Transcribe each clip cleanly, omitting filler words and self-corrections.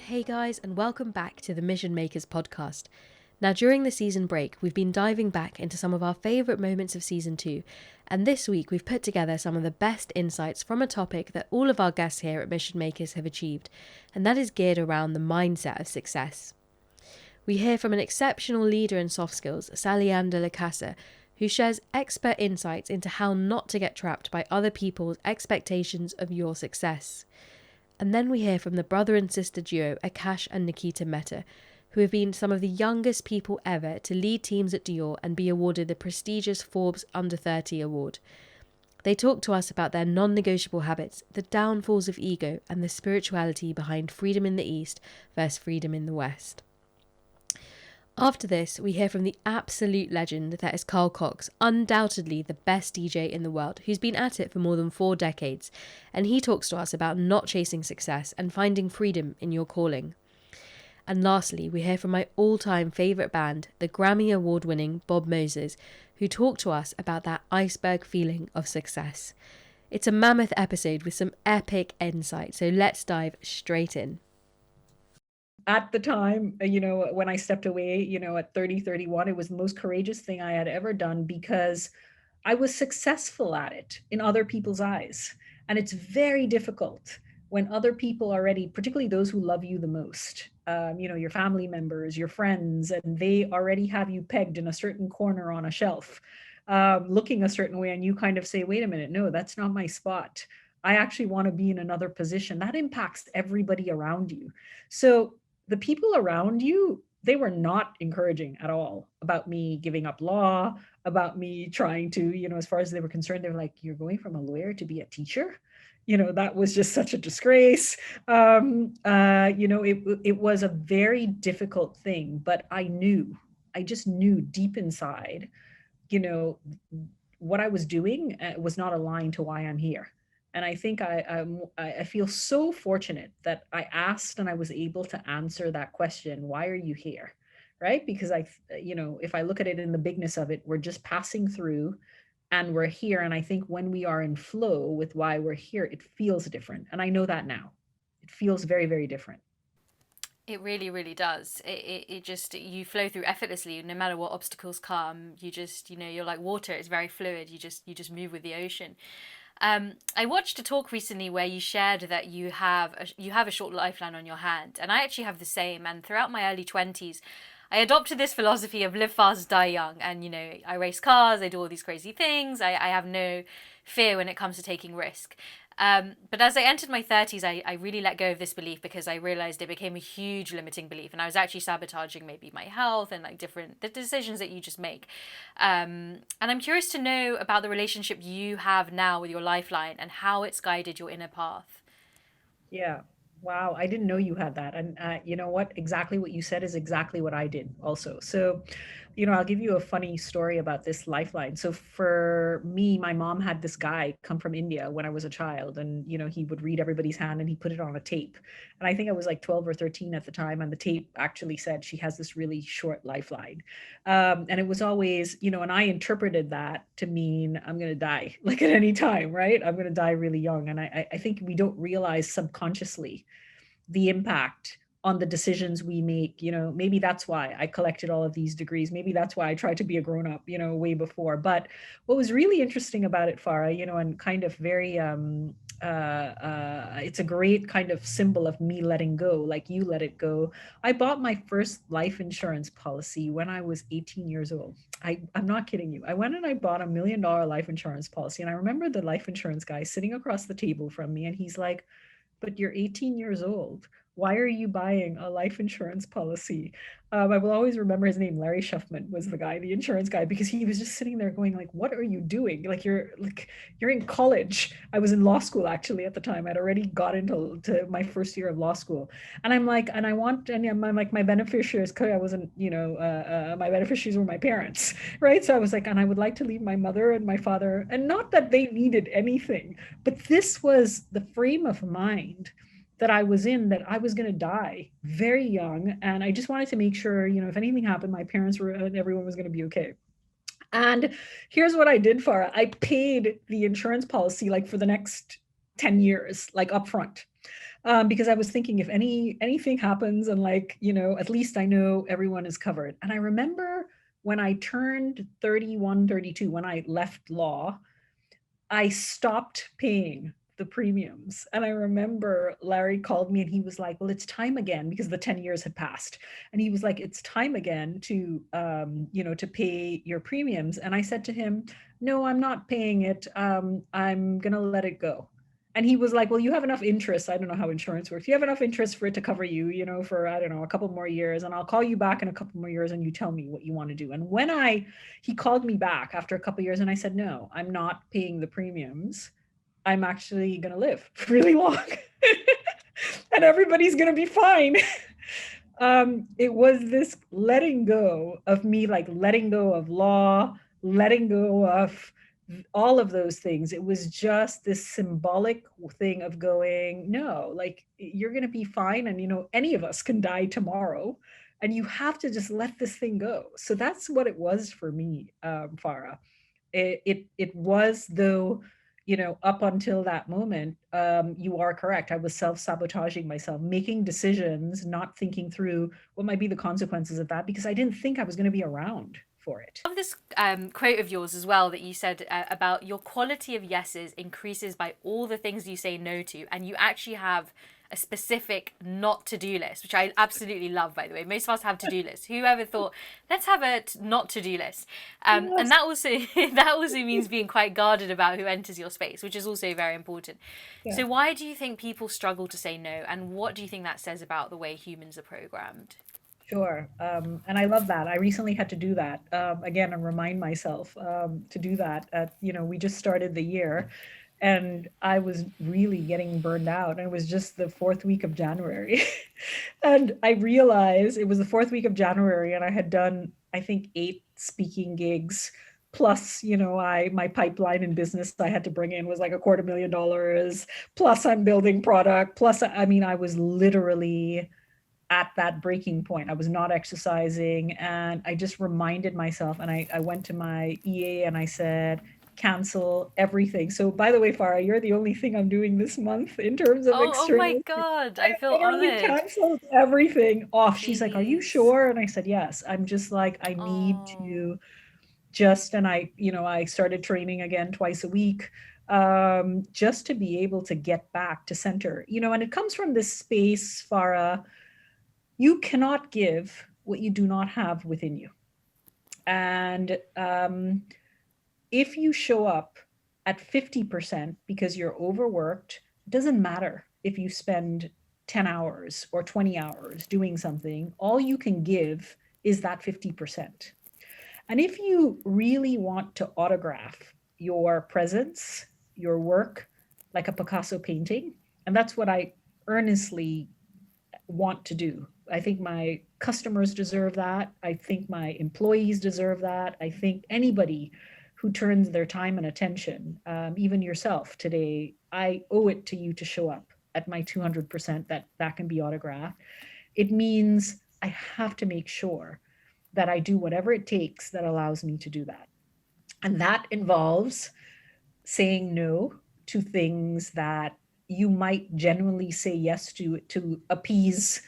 Hey guys, and welcome back to the Mission Makers podcast. Now, during the season break, we've been diving back into some of our favourite moments of season 2, and this week we've put together some of the best insights from a topic that all of our guests here at Mission Makers have achieved, and that is geared around the mindset of success. We hear from an exceptional leader in soft skills, Sallyann Della Casa, who shares expert insights into how not to get trapped by other people's expectations of your success. And then we hear from the brother and sister duo Akash and Nikita Mehta, who have been some of the youngest people ever to lead teams at Dior and be awarded the prestigious Forbes Under 30 award. They talk to us about their non-negotiable habits, the downfalls of ego, and the spirituality behind freedom in the East versus freedom in the West. After this, we hear from the absolute legend that is Carl Cox, undoubtedly the best DJ in the world, who's been at it for more than 4 decades, and he talks to us about not chasing success and finding freedom in your calling. And lastly, we hear from my all-time favourite band, the Grammy Award-winning Bob Moses, who talk to us about that iceberg feeling of success. It's a mammoth episode with some epic insight, so let's dive straight in. At the time, when I stepped away, at 30, 31, it was the most courageous thing I had ever done because I was successful at it in other people's eyes. And it's very difficult when other people are already, particularly those who love you the most, your family members, your friends, and they already have you pegged in a certain corner on a shelf, looking a certain way. And you kind of say, wait a minute, no, that's not my spot. I actually want to be in another position. That impacts everybody around you. So the people around you, they were not encouraging at all about me giving up law, about me trying to, as far as they were concerned, they were like, you're going from a lawyer to be a teacher? That was just such a disgrace. It was a very difficult thing, but I just knew deep inside, you know, what I was doing was not aligned to why I'm here. And I think I feel so fortunate that I asked and I was able to answer that question, why are you here? Right? Because if I look at it in the bigness of it, we're just passing through and we're here. And I think when we are in flow with why we're here, it feels different. And I know that now. It feels very, very different. It really, really does. It just, you flow through effortlessly, no matter what obstacles come. You just, you're like water. It's very fluid. You just move with the ocean. I watched a talk recently where you shared that you have a short lifeline on your hand, and I actually have the same. And throughout my early 20s, I adopted this philosophy of live fast, die young. And I race cars, I do all these crazy things. I have no fear when it comes to taking risk. But as I entered my 30s, I really let go of this belief because I realized it became a huge limiting belief, and I was actually sabotaging maybe my health and like the decisions that you just make. And I'm curious to know about the relationship you have now with your lifeline and how it's guided your inner path. Yeah. Wow. I didn't know you had that. And you know what? Exactly what you said is exactly what I did also. So, I'll give you a funny story about this lifeline. So for me, my mom had this guy come from India when I was a child, and he would read everybody's hand and he put it on a tape. And I think I was like 12 or 13 at the time, and the tape actually said she has this really short lifeline. And it was always, and I interpreted that to mean I'm going to die like at any time, right? I'm going to die really young. And I think we don't realize subconsciously the impact on the decisions we make. Maybe that's why I collected all of these degrees. Maybe that's why I tried to be a grown up, way before. But what was really interesting about it, Farah, and kind of very it's a great kind of symbol of me letting go, like you let it go. I bought my first life insurance policy when I was 18 years old. I'm not kidding you. I went and I bought $1 million life insurance policy. And I remember the life insurance guy sitting across the table from me, and he's like, but you're 18 years old. Why are you buying a life insurance policy? I will always remember his name. Larry Shuffman was the guy, the insurance guy, because he was just sitting there going like, what are you doing? You're in college. I was in law school actually at the time. I'd already got into my first year of law school. And I'm like, and I want, and I'm like, my beneficiaries, I wasn't, my beneficiaries were my parents, right? So I was like, and I would like to leave my mother and my father, and not that they needed anything, but this was the frame of mind that I was in, that I was going to die very young. And I just wanted to make sure, if anything happened, my parents were, and everyone was going to be okay. And here's what I did, Farah. I paid the insurance policy like for the next 10 years, like upfront. because I was thinking if anything happens and like, at least I know everyone is covered. And I remember when I turned 31, 32, when I left law, I stopped paying the premiums. And I remember Larry called me and he was like, well, it's time again because the 10 years had passed. And he was like, it's time again to pay your premiums. And I said to him, no, I'm not paying it. I'm going to let it go. And he was like, well, you have enough interest. I don't know how insurance works. You have enough interest for it to cover you, for, I don't know, a couple more years. And I'll call you back in a couple more years and you tell me what you want to do. And he called me back after a couple of years and I said, no, I'm not paying the premiums. I'm actually going to live really long and everybody's going to be fine. It was this letting go of me, like letting go of law, letting go of all of those things. It was just this symbolic thing of going, no, like you're going to be fine. And, any of us can die tomorrow and you have to just let this thing go. So that's what it was for me, Farah. It was, though, up until that moment, you are correct. I was self-sabotaging myself, making decisions, not thinking through what might be the consequences of that, because I didn't think I was going to be around for it. I love this quote of yours as well that you said about your quality of yeses increases by all the things you say no to, and you actually have a specific not to do list, which I absolutely love, by the way. Most of us have to do lists. Whoever thought, let's have a not to do list? And Yes. that also that also means being quite guarded about who enters your space, which is also very important. Yeah. So why do you think people struggle to say no, and what do you think that says about the way humans are programmed? Sure. And I love that. I recently had to do that again and remind myself to do that. We just started the year and I was really getting burned out. And it was just the fourth week of January. And I realized it was the fourth week of January and I had done, I think, 8 speaking gigs. Plus, my pipeline in business I had to bring in was like $250,000. Plus, I'm building product. Plus, I mean, I was literally at that breaking point. I was not exercising. And I just reminded myself, and I went to my EA and I said, cancel everything. So, by the way, Farah, you're the only thing I'm doing this month in terms of Oh my external. God, I I feel literally honored. canceled everything off. She's like, are you Please. sure? And I said, yes. I'm just like, I need Oh. to and I started training again twice a week, just to be able to get back to center, and it comes from this space, Farah. You cannot give what you do not have within you. And if you show up at 50% because you're overworked, it doesn't matter if you spend 10 hours or 20 hours doing something, all you can give is that 50%. And if you really want to autograph your presence, your work, like a Picasso painting, and that's what I earnestly want to do. I think my customers deserve that. I think my employees deserve that. I think anybody who turns their time and attention, even yourself today, I owe it to you to show up at my 200% that can be autographed. It means I have to make sure that I do whatever it takes that allows me to do that. And that involves saying no to things that you might genuinely say yes to appease,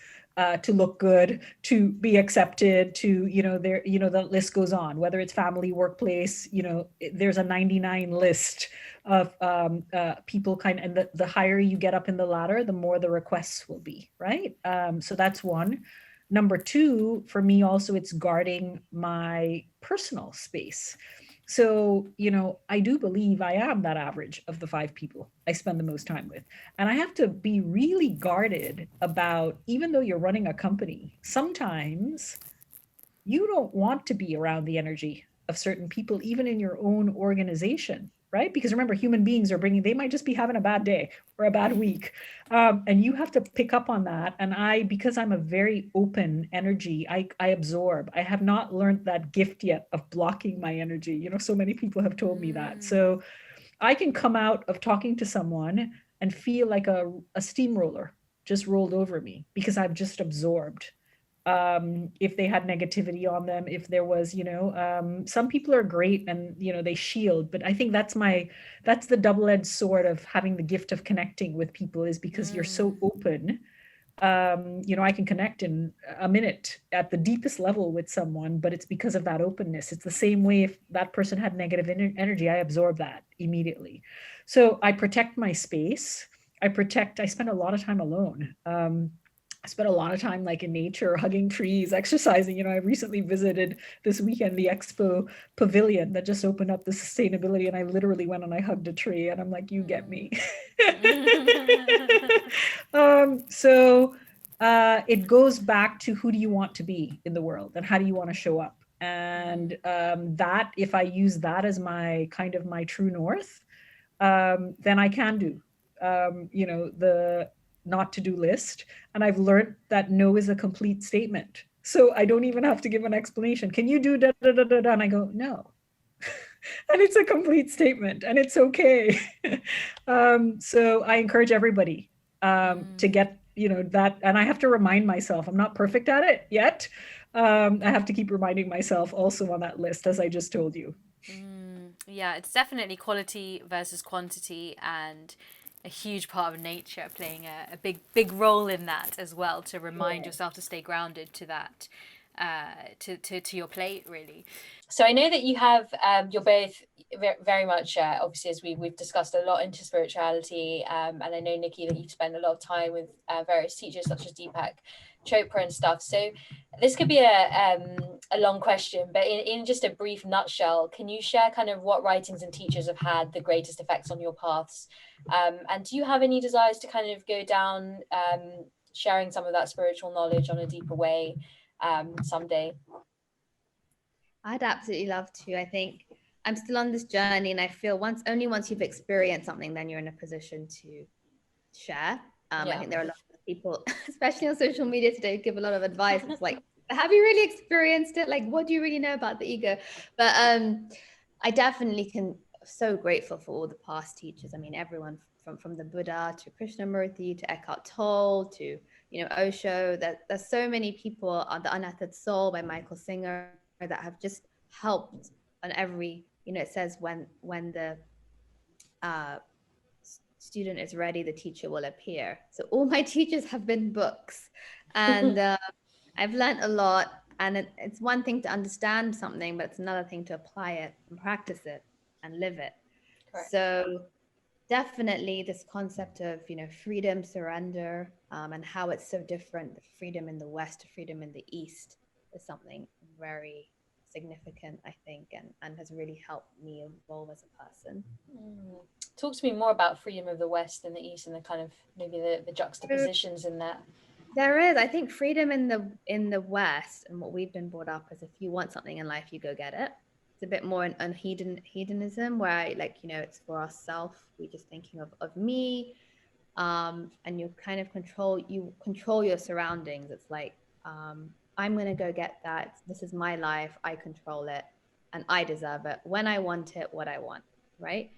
to look good, to be accepted, to the list goes on. Whether it's family, workplace, there's a 99 list of people and the higher you get up in the ladder, the more the requests will be, right? So that's one. Number two, for me also, it's guarding my personal space. So, I do believe I am that average of the 5 people I spend the most time with. And I have to be really guarded about, even though you're running a company, sometimes you don't want to be around the energy of certain people, even in your own organization, right? Because remember, human beings they might just be having a bad day or a bad week. And you have to pick up on that. And because I'm a very open energy, I absorb. I have not learned that gift yet of blocking my energy. So many people have told me that. Mm. So I can come out of talking to someone and feel like a steamroller just rolled over me because I've just absorbed if they had negativity on them, if there was, some people are great and, they shield, but I think that's the double-edged sword of having the gift of connecting with people, is because you're so open. I can connect in a minute at the deepest level with someone, but it's because of that openness. It's the same way if that person had negative energy, I absorb that immediately. So I protect my space. I spend a lot of time alone. I spent a lot of time like in nature, hugging trees, exercising. I recently visited this weekend the Expo Pavilion that just opened up the sustainability, and I literally went and I hugged a tree, and I'm like, you get me. So it goes back to, who do you want to be in the world and how do you want to show up? And that, if I use that as my kind of my true north, then I can do, the not to do list. And I've learned that no is a complete statement. So I don't even have to give an explanation. Can you do da da da da da? And I go, no. And it's a complete statement, and it's okay. So I encourage everybody to get, that. And I have to remind myself, I'm not perfect at it yet. I have to keep reminding myself also on that list, as I just told you. Yeah, it's definitely quality versus quantity, and a huge part of nature playing a big role in that as well, to remind yourself to stay grounded to that, to your plate, really. So I know that you have, you're both very much, obviously, as we've discussed a lot, into spirituality, and I know, Nikki, that you've spent a lot of time with various teachers such as Deepak Chopra and stuff. So this could be a long question, but in just a brief nutshell, can you share kind of what writings and teachers have had the greatest effects on your paths? And do you have any desires to kind of go down sharing some of that spiritual knowledge on a deeper way someday? I'd absolutely love to. I think I'm still on this journey, and I feel only once you've experienced something, then you're in a position to share. I think there are a lot of people, especially on social media today, who give a lot of advice. It's like, have you really experienced it? Like, what do you really know about the ego? But I definitely can. So grateful for all the past teachers. I mean, everyone from the Buddha to Krishnamurti to Eckhart Tolle to Osho. There's so many people on the Unearthed Soul by Michael Singer that have just helped on every. It says when the student is ready, the teacher will appear. So all my teachers have been books, and I've learned a lot. And it's one thing to understand something, but it's another thing to apply it and practice it and live it. Correct. So definitely this concept of freedom, surrender, and how it's so different, the freedom in the West to freedom in the East, is something very significant, I think, and has really helped me evolve as a person. Talk to me more about freedom of the West and the East, and the kind of maybe the juxtapositions in that. There is, I think, freedom in the West, and what we've been brought up is, if you want something in life, you go get it. It's a bit more an hedonism, where it's for ourselves. We're just thinking of me, and you kind of control your surroundings. It's like, I'm gonna go get that. This is my life. I control it, and I deserve it when I want it, what I want, right?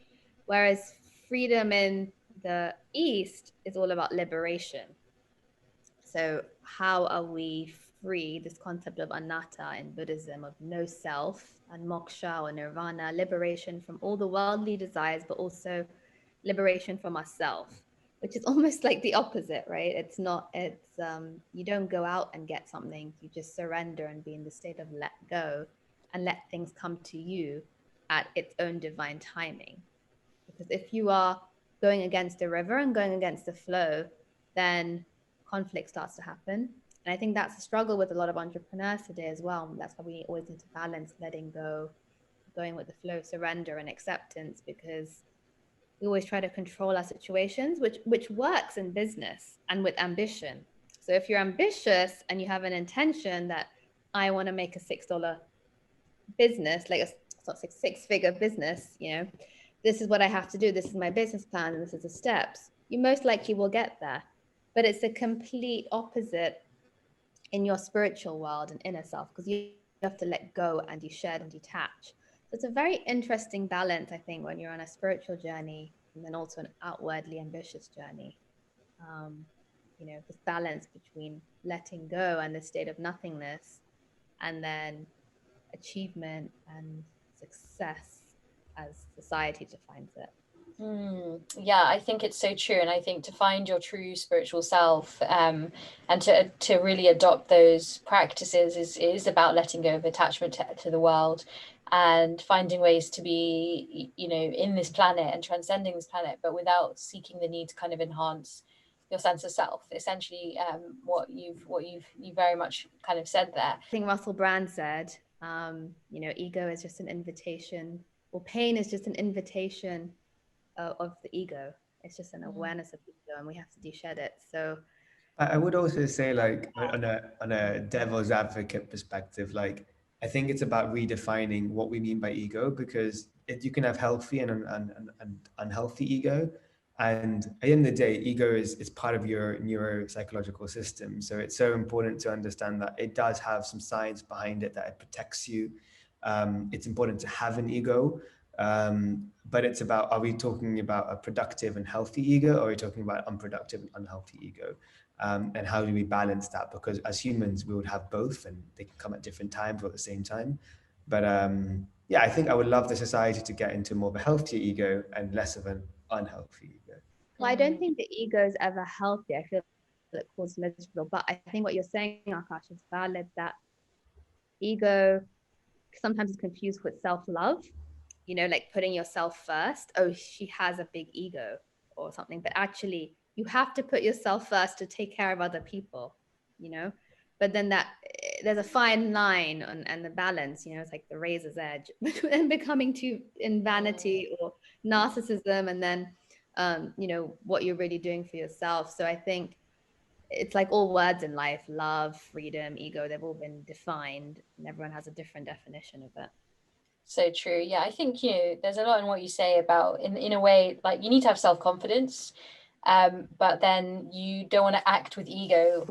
Whereas freedom in the East is all about liberation. So how are we free? This concept of anatta in Buddhism, of no self, and moksha or nirvana, liberation from all the worldly desires, but also liberation from ourselves, which is almost like the opposite, right? It's you don't go out and get something, you just surrender and be in the state of let go and let things come to you at its own divine timing. Because if you are going against the river and going against the flow, then conflict starts to happen. And I think that's a struggle with a lot of entrepreneurs today as well. That's why we always need to balance letting go, going with the flow, surrender, and acceptance, because we always try to control our situations, which works in business and with ambition. So if you're ambitious and you have an intention that I want to make a $6 business, like a six-figure business, this is what I have to do. This is my business plan, and this is the steps. You most likely will get there, but it's the complete opposite in your spiritual world and inner self, because you have to let go and you shed and detach. So it's a very interesting balance, I think, when you're on a spiritual journey and then also an outwardly ambitious journey. this balance between letting go and the state of nothingness, and then achievement and success as society defines it. Yeah, I think it's so true, and I think to find your true spiritual self, and to really adopt those practices is about letting go of attachment to the world, and finding ways to be, in this planet and transcending this planet, but without seeking the need to kind of enhance your sense of self. Essentially, what you very much kind of said there. I think Russell Brand said, ego is just an invitation, or pain is just an invitation of the ego. It's just an awareness of the ego, and we have to de-shed it. So I would also say, like, on a devil's advocate perspective, like, I think it's about redefining what we mean by ego, because you can have healthy and unhealthy ego. And at the end of the day, ego is part of your neuropsychological system. So it's so important to understand that it does have some science behind it, that it protects you. It's important to have an ego. But it's about, are we talking about a productive and healthy ego, or are we talking about unproductive and unhealthy ego? And how do we balance that? Because as humans, we would have both, and they can come at different times or at the same time. But yeah, I think I would love the society to get into more of a healthier ego and less of an unhealthy ego. well, I don't think the ego is ever healthy. I feel it causes miserable. But I think what you're saying, Akash, is valid, that ego sometimes is confused with self-love, like putting yourself first. Oh, she has a big ego or something. But actually, you have to put yourself first to take care of other people, But then there's a fine line and the balance, it's like the razor's edge and becoming too in vanity or narcissism, and then, what you're really doing for yourself. So I think it's like all words in life: love, freedom, ego, they've all been defined, and everyone has a different definition of it. So true. Yeah, I think there's a lot in what you say about, in a way, like, you need to have self-confidence, but then you don't want to act with ego,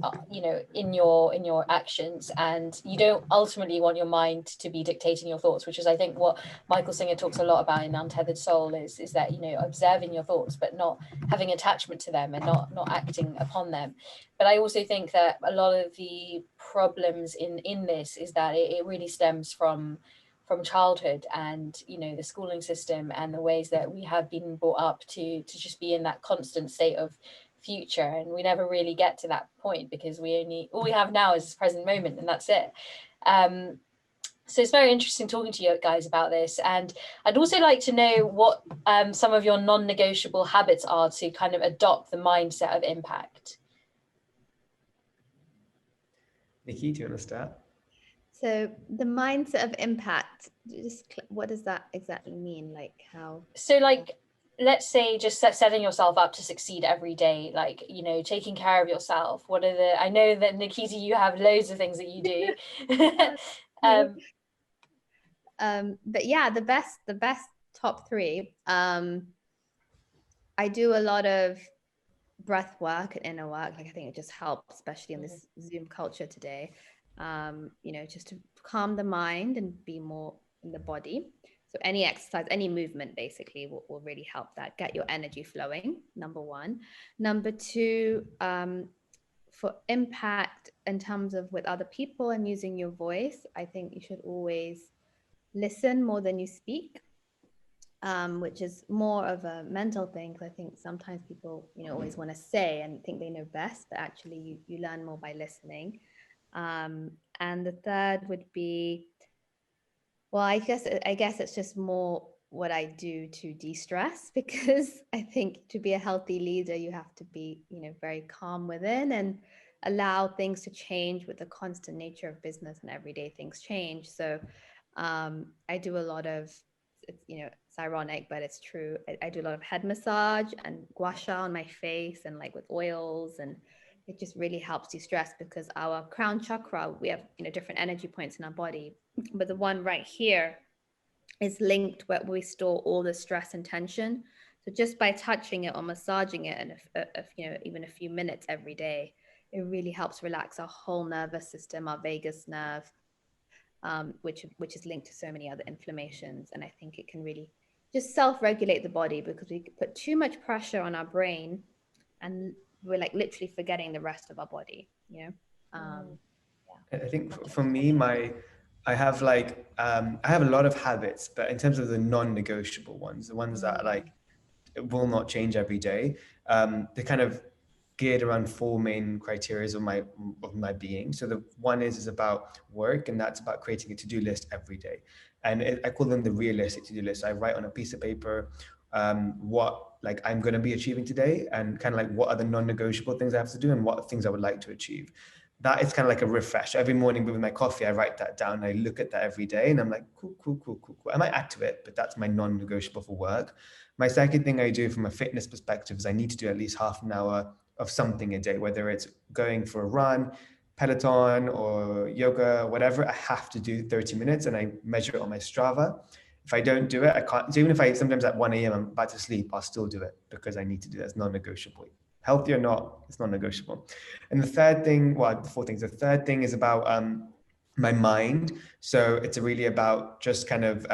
in your actions, and you don't ultimately want your mind to be dictating your thoughts, which is, I think, what Michael Singer talks a lot about in Untethered Soul, is that observing your thoughts but not having attachment to them and not acting upon them. But I also think that a lot of the problems in this is that it really stems from childhood, and the schooling system, and the ways that we have been brought up to just be in that constant state of future, and we never really get to that point, because all we have now is this present moment, and that's it. So it's very interesting talking to you guys about this, and I'd also like to know what some of your non-negotiable habits are to kind of adopt the mindset of impact. Nikki, do you want to start? So the mindset of impact, what does that exactly mean? Like how? So, like, let's say just setting yourself up to succeed every day, like, taking care of yourself. I know that, Nikita, you have loads of things that you do. But yeah, the best top three. I do a lot of breath work and inner work. Like, I think it just helps, especially in this Zoom culture today. Just to calm the mind and be more in the body. So any exercise, any movement basically will really help that. Get your energy flowing, number one. Number two, for impact in terms of with other people and using your voice, I think you should always listen more than you speak, which is more of a mental thing, because I think sometimes people, always want to say and think they know best, but actually you learn more by listening. And the third would be, well, I guess it's just more what I do to de-stress, because I think to be a healthy leader, you have to be, very calm within and allow things to change with the constant nature of business, and everyday things change. So I do a lot of, it's ironic, but it's true. I do a lot of head massage and gua sha on my face, and like with oils, and it just really helps de-stress, because our crown chakra, we have, different energy points in our body, but the one right here is linked where we store all the stress and tension. So just by touching it or massaging it, and if even a few minutes every day, it really helps relax our whole nervous system, our vagus nerve, which is linked to so many other inflammations. And I think it can really just self-regulate the body, because we put too much pressure on our brain, and we're like literally forgetting the rest of our body, you know. I think for me, I have like I have a lot of habits, but in terms of the non-negotiable ones, the ones that like will not change every day, they're kind of geared around four main criteria of my being. So the one is about work, and that's about creating a to-do list every day. And I call them the realistic to-do list. I write on a piece of paper what like I'm going to be achieving today, and kind of like what are the non-negotiable things I have to do and what things I would like to achieve. That is kind of like a refresh. Every morning with my coffee, I write that down. I look at that every day and I'm like, cool. I might add to it, but that's my non-negotiable for work. My second thing I do from a fitness perspective is I need to do at least half an hour of something a day, whether it's going for a run, Peloton or yoga, whatever. I have to do 30 minutes and I measure it on my Strava. If I don't do it, I can't. So even if I sometimes at 1 a.m. I'm about to sleep, I'll still do it because I need to do that. It's non-negotiable. Healthy or not, it's non-negotiable. And the third thing, well, the four things. The third thing is about my mind. So it's really about just kind of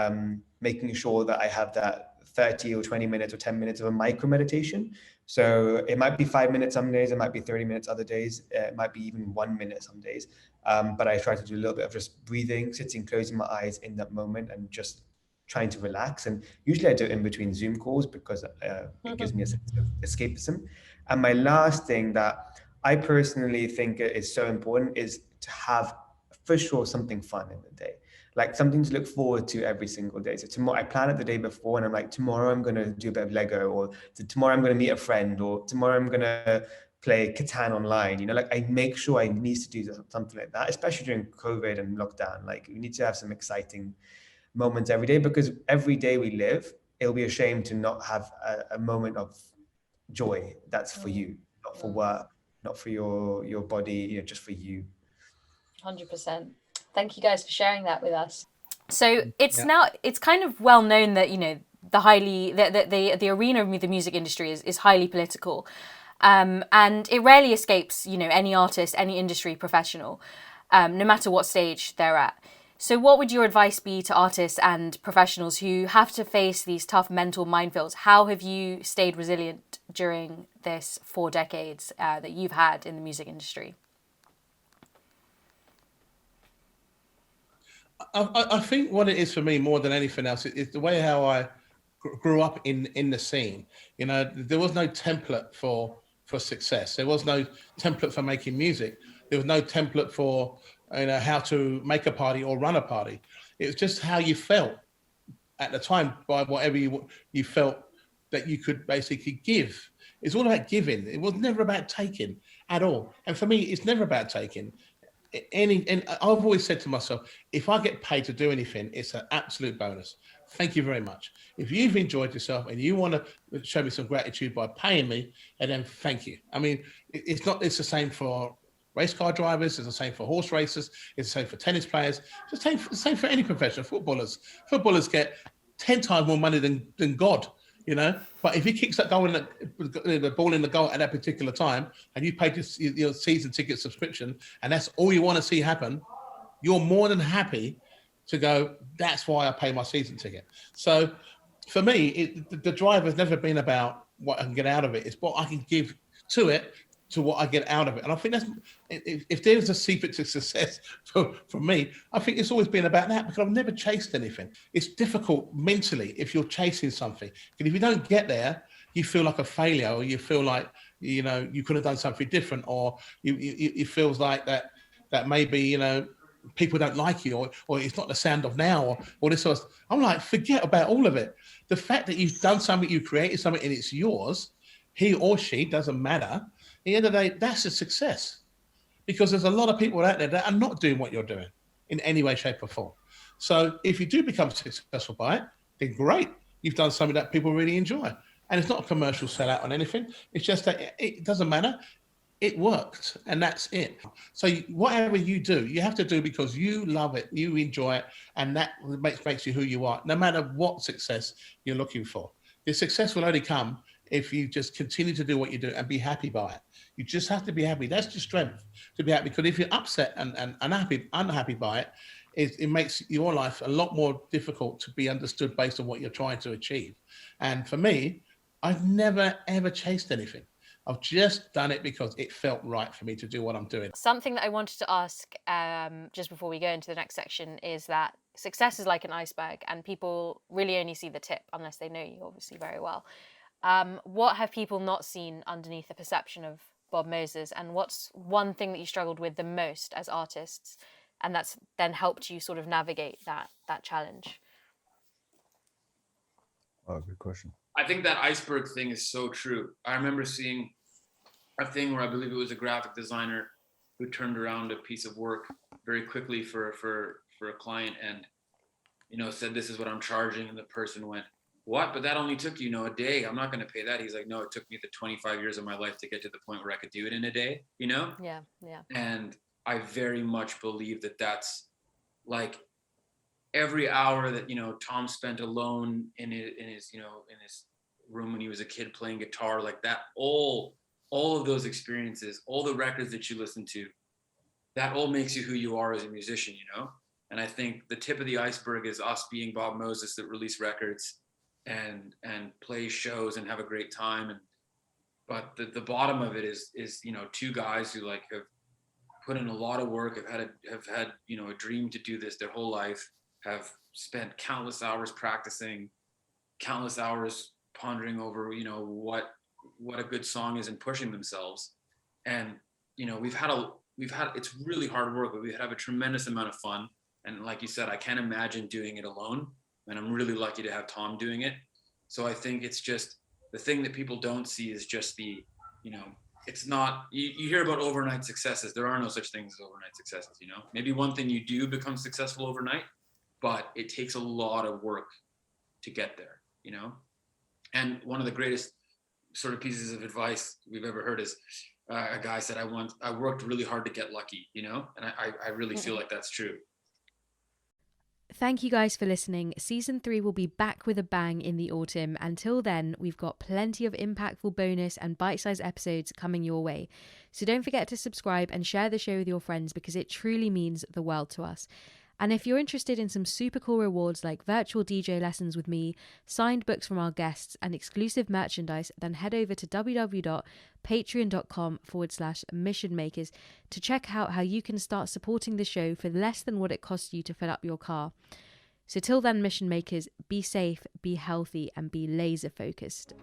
making sure that I have that 30 or 20 minutes or 10 minutes of a micro meditation. So it might be 5 minutes some days, it might be 30 minutes other days, it might be even 1 minute some days. But I try to do a little bit of just breathing, sitting, closing my eyes in that moment and just trying to relax. And usually I do it in between Zoom calls because it gives me a sense of escapism. And my last thing that I personally think is so important is to have, for sure, something fun in the day, like something to look forward to every single day. So tomorrow, I plan it the day before and I'm like, tomorrow I'm going to do a bit of Lego, or tomorrow I'm going to meet a friend, or tomorrow I'm going to play Catan online. You know, like I make sure I need to do something like that, especially during COVID and lockdown. Like we need to have some exciting moments every day, because every day we live, it'll be a shame to not have a moment of joy that's for you, not for work, not for your body, you know, just for you. 100%. Thank you guys for sharing that with us. So it's kind of well known that, you know, the arena of the music industry is highly political, and it rarely escapes, you know, any artist, any industry professional, no matter what stage they're at. So what would your advice be to artists and professionals who have to face these tough mental minefields? How have you stayed resilient during this 4 decades that you've had in the music industry? I think what it is for me more than anything else is the way how I grew up in the scene. You know, there was no template for success. There was no template for making music. There was no template for, you know, how to make a party or run a party. It was just how you felt at the time by whatever you felt that you could basically give. It's all about giving. It was never about taking at all. And for me, it's never about taking. And I've always said to myself, if I get paid to do anything, it's an absolute bonus. Thank you very much. If you've enjoyed yourself and you want to show me some gratitude by paying me, and then thank you. I mean, it's the same for race car drivers, it's the same for horse racers, it's the same for tennis players, it's the same for any profession. Footballers get 10 times more money than God, you know. But if he kicks that goal the ball in the goal at that particular time, and you paid your season ticket subscription, and that's all you want to see happen, you're more than happy to go, that's why I pay my season ticket. So for me, the drive has never been about what I can get out of it. It's what I can give to it, to what I get out of it. And I think that's, if there's a secret to success for me, I think it's always been about that, because I've never chased anything. It's difficult mentally if you're chasing something. And if you don't get there, you feel like a failure, or you feel like, you know, you could have done something different, or it feels like that maybe, you know, people don't like you, or it's not the sound of now, or this sort of. I'm like, forget about all of it. The fact that you've done something, you created something, and it's yours, he or she, doesn't matter. At the end of the day, that's a success, because there's a lot of people out there that are not doing what you're doing in any way, shape, or form. So if you do become successful by it, then great. You've done something that people really enjoy. And it's not a commercial sellout on anything. It's just that it doesn't matter. It worked, and that's it. So whatever you do, you have to do because you love it, you enjoy it, and that makes you who you are, no matter what success you're looking for. The success will only come if you just continue to do what you do and be happy by it. You just have to be happy. That's your strength, to be happy. Because if you're upset and unhappy by it, it makes your life a lot more difficult to be understood based on what you're trying to achieve. And for me, I've never, ever chased anything. I've just done it because it felt right for me to do what I'm doing. Something that I wanted to ask just before we go into the next section is that success is like an iceberg, and people really only see the tip unless they know you obviously very well. What have people not seen underneath the perception of Bob Moses, and what's one thing that you struggled with the most as artists, and that's then helped you sort of navigate that challenge? Oh, good question. I think that iceberg thing is so true. I remember seeing a thing where I believe it was a graphic designer who turned around a piece of work very quickly for a client and, said, this is what I'm charging. And the person went, what? But that only took you, a day. I'm not going to pay that. He's like, no, it took me the 25 years of my life to get to the point where I could do it in a day, Yeah. And I very much believe that that's like every hour that, Tom spent alone in his room when he was a kid playing guitar, like that, all of those experiences, all the records that you listen to, that all makes you who you are as a musician, And I think the tip of the iceberg is us being Bob Moses that release records and play shows and have a great time. But the bottom of it is two guys who like have put in a lot of work, have had a dream to do this their whole life, have spent countless hours practicing, countless hours pondering over what a good song is and pushing themselves. And we've had it's really hard work, but we have a tremendous amount of fun. And like you said, I can't imagine doing it alone, and I'm really lucky to have Tom doing it. So I think it's just the thing that people don't see is just the it's not, you hear about overnight successes. There are no such things as overnight successes. Maybe one thing you do become successful overnight, but it takes a lot of work to get there, And one of the greatest sort of pieces of advice we've ever heard is a guy said, I worked really hard to get lucky, and I really feel like that's true. Thank you guys for listening. Season 3 will be back with a bang in the autumn. Until then, we've got plenty of impactful bonus and bite-sized episodes coming your way. So don't forget to subscribe and share the show with your friends, because it truly means the world to us. And if you're interested in some super cool rewards like virtual DJ lessons with me, signed books from our guests, and exclusive merchandise, then head over to www.patreon.com/missionmakers to check out how you can start supporting the show for less than what it costs you to fill up your car. So till then, Mission Makers, be safe, be healthy, and be laser focused.